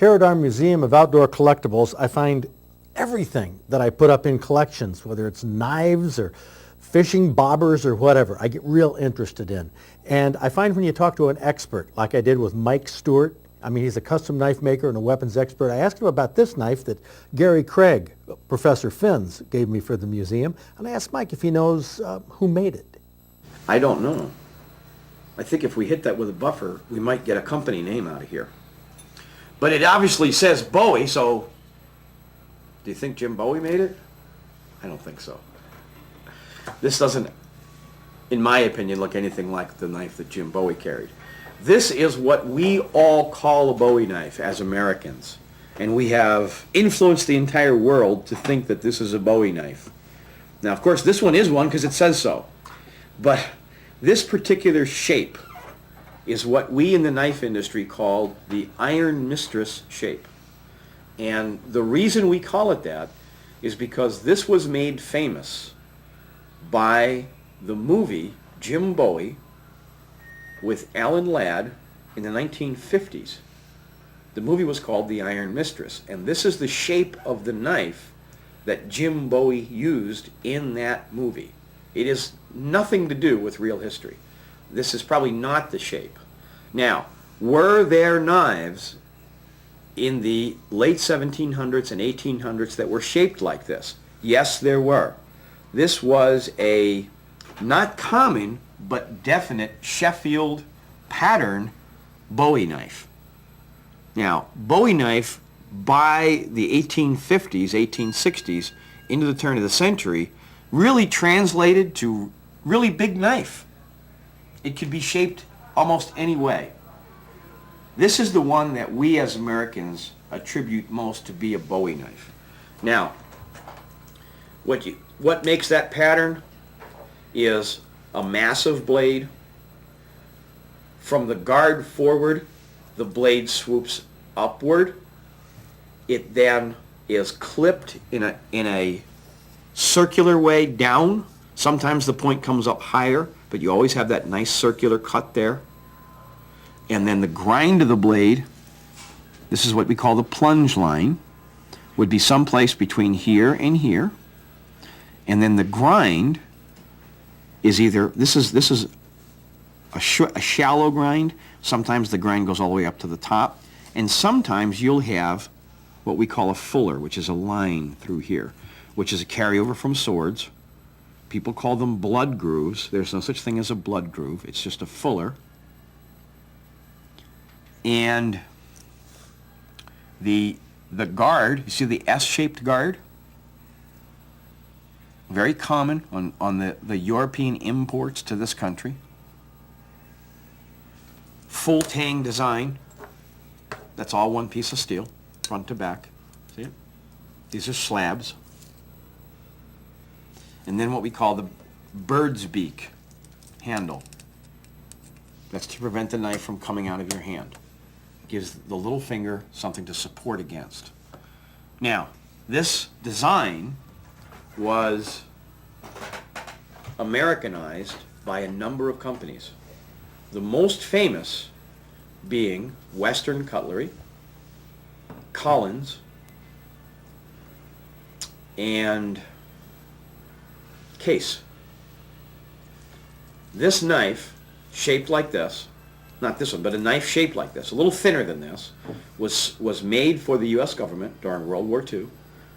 Here at our Museum of Outdoor Collectibles, I find everything that I put up in collections, whether it's knives or fishing bobbers or whatever, I get real interested in. And I find when you talk to an expert, like I did with Mike Stewart, I mean, he's a custom knife maker and a weapons expert. I asked him about this knife that Gary Craig, Professor Finns, gave me for the museum. And I asked Mike if he knows who made it. I don't know. I think if we hit that with a buffer, we might get a company name out of here. But it obviously says Bowie, so do you think Jim Bowie made it? I don't think so. This doesn't, in my opinion, look anything like the knife that Jim Bowie carried. This is what we all call a Bowie knife as Americans. And we have influenced the entire world to think that this is a Bowie knife. Now, of course, this one is one because it says so. But this particular shape is what we in the knife industry called the Iron Mistress shape. And the reason we call it that is because this was made famous by the movie Jim Bowie with Alan Ladd in the 1950s. The movie was called The Iron Mistress, and this is the shape of the knife that Jim Bowie used in that movie. It is nothing to do with real history. This is probably not the shape. Now, were there knives in the late 1700s and 1800s that were shaped like this? Yes, there were. This was a not common but definite Sheffield pattern Bowie knife. Now, Bowie knife by the 1850s, 1860s, into the turn of the century, really translated to really big knife. It could be shaped almost any way. This is the one that we as Americans attribute most to be a Bowie knife. Now, what makes that pattern is a massive blade. From the guard forward, the blade swoops upward. It then is clipped in a circular way down. Sometimes the point comes up higher, but you always have that nice circular cut there. And then the grind of the blade, this is what we call the plunge line, would be someplace between here and here. And then the grind is either, this is a shallow grind. Sometimes the grind goes all the way up to the top. And sometimes you'll have what we call a fuller, which is a line through here, which is a carryover from swords. People call them blood grooves. There's no such thing as a blood groove. It's just a fuller. And the guard, you see the S-shaped guard? Very common on the European imports to this country. Full tang design. That's all one piece of steel, front to back. See it? These are slabs. And then what we call the bird's beak handle. That's to prevent the knife from coming out of your hand. Gives the little finger something to support against. Now, this design was Americanized by a number of companies. The most famous being Western Cutlery, Collins, and Case. This knife, shaped like this, not this one, but a knife shaped like this, a little thinner than this, was made for the U.S. government during World War II,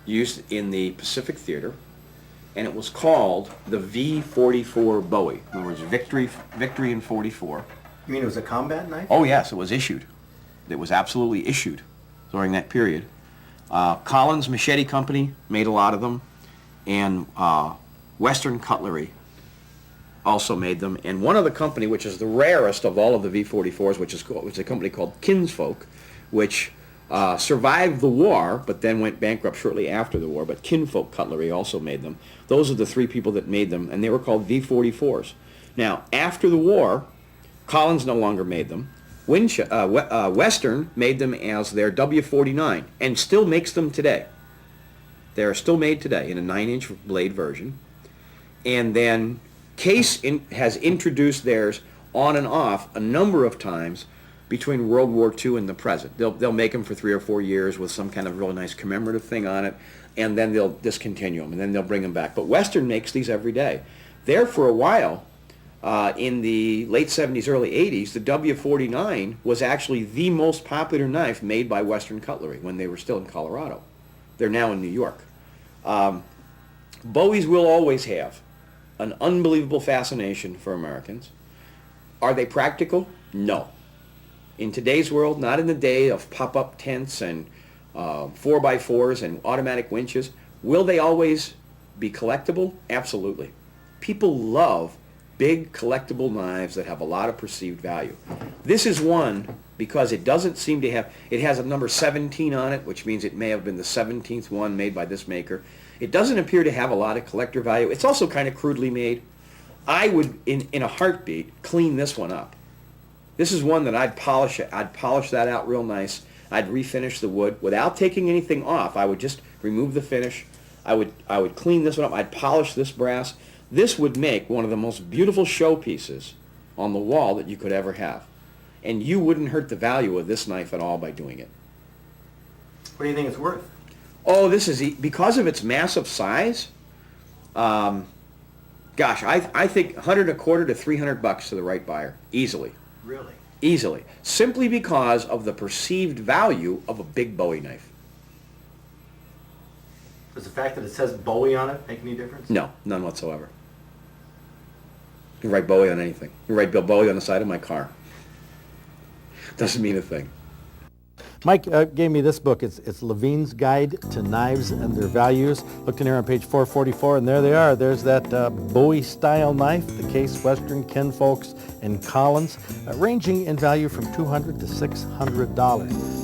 used in the Pacific Theater, and it was called the V-44 Bowie. In other words, victory in 44. You mean it was a combat knife? Oh yes, it was issued. It was absolutely issued during that period. Collins Machete Company made a lot of them, and Western Cutlery also made them. And one other company, which is the rarest of all of the V-44s, which is a company called kinfe, which survived the war, but then went bankrupt shortly after the war. But Kinfolk Cutlery also made them. Those are the three people that made them, and they were called V-44s. Now, after the war, Collins no longer made them. Western made them as their W-49, and still makes them today. They are still made today in a 9-inch blade version. And then Case has introduced theirs on and off a number of times between World War II and the present. They'll make them for 3 or 4 years with some kind of really nice commemorative thing on it, and then they'll discontinue them, and then they'll bring them back. But Western makes these every day. There for a while, in the late 70s, early 80s, the W49 was actually the most popular knife made by Western Cutlery when they were still in Colorado. They're now in New York. Bowies will always have an unbelievable fascination for Americans. Are they practical? No. In today's world, not in the day of pop-up tents and 4x4s and automatic winches, will they always be collectible? Absolutely. People love big collectible knives that have a lot of perceived value. This is one because it doesn't seem to have, it has a number 17 on it, which means it may have been the 17th one made by this maker. It doesn't appear to have a lot of collector value. It's also kind of crudely made. I would, in a heartbeat, clean this one up. This is one that I'd polish it. I'd polish that out real nice. I'd refinish the wood without taking anything off. I would just remove the finish. I would clean this one up. I'd polish this brass. This would make one of the most beautiful showpieces on the wall that you could ever have. And you wouldn't hurt the value of this knife at all by doing it. What do you think it's worth? Oh, this is, because of its massive size, gosh, I think 100 a quarter to $300 to the right buyer, easily. Really? Easily. Simply because of the perceived value of a big Bowie knife. Does the fact that it says Bowie on it make any difference? No, none whatsoever. You can write Bowie on anything. You can write Bill Bowie on the side of my car. Doesn't mean a thing. Mike gave me this book. It's Levine's Guide to Knives and Their Values. Looked in here on page 444, and there they are. There's that Bowie-style knife, the Case Western, Kinfolks, and Collins, ranging in value from $200 to $600.